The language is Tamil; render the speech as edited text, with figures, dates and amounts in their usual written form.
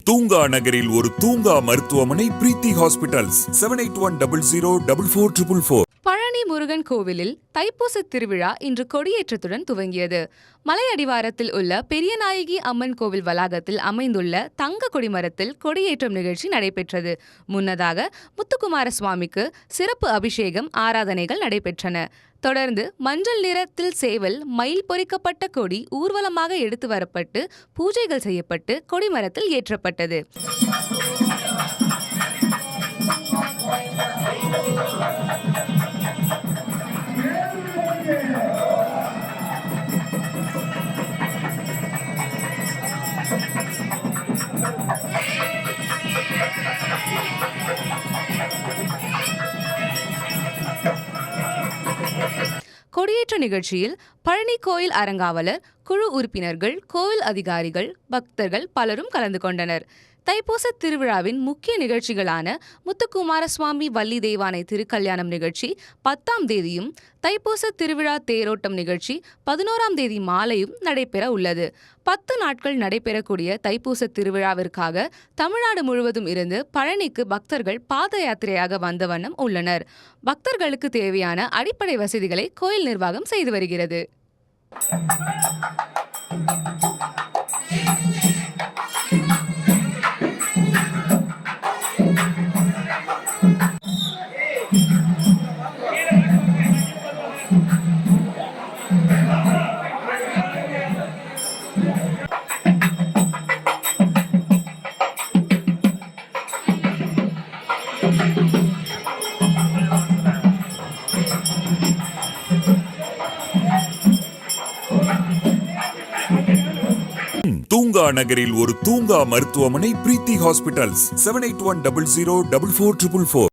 தூங்கா நகரில் ஒரு தூங்கா மருத்துவமனை பிரீத்தி ஹாஸ்பிட்டல்ஸ் 7810044444. பழனி முருகன் கோவிலில் தைப்பூச திருவிழா இன்று கொடியேற்றத்துடன் துவங்கியது. மலை அடிவாரத்தில் உள்ள பெரியநாயகி அம்மன் கோவில் வளாகத்தில் அமைந்துள்ள தங்க கொடிமரத்தில் கொடியேற்றம் நிகழ்ச்சி நடைபெற்றது. முன்னதாக முத்துக்குமார சுவாமிக்கு சிறப்பு அபிஷேகம் ஆராதனைகள் நடைபெற்றன. தொடர்ந்து மஞ்சள் நிறத்தில் சேவல் மயில் பொறிக்கப்பட்ட கொடி ஊர்வலமாக எடுத்து வரப்பட்டு பூஜைகள் செய்யப்பட்டு கொடிமரத்தில் ஏற்றப்பட்டது. கொடியேற்ற நிகழ்ச்சியில் பழனி கோயில் அறங்காவலர் குழு உறுப்பினர்கள், கோவில் அதிகாரிகள், பக்தர்கள் பலரும் கலந்து கொண்டனர். தைப்பூச திருவிழாவின் முக்கிய நிகழ்ச்சிகளான முத்துக்குமார சுவாமி வள்ளி தெய்வானை திருக்கல்யாணம் நிகழ்ச்சி 10ஆம் தேதியும், தைப்பூச திருவிழா தேரோட்டம் நிகழ்ச்சி 11ஆம் தேதி மாலையும் நடைபெற உள்ளது. 10 நாட்கள் நடைபெறக்கூடிய தைப்பூச திருவிழாவிற்காக தமிழ்நாடு முழுவதும் இருந்து பழனிக்கு பக்தர்கள் பாத யாத்திரையாக வந்த வண்ணம் உள்ளனர். பக்தர்களுக்கு தேவையான அடிப்படை வசதிகளை கோயில் நிர்வாகம் செய்து வருகிறது. தூங்கா நகரில் ஒரு தூங்கா மருத்துவமனை பிரீத்தி ஹாஸ்பிட்டல்ஸ் 7810044444.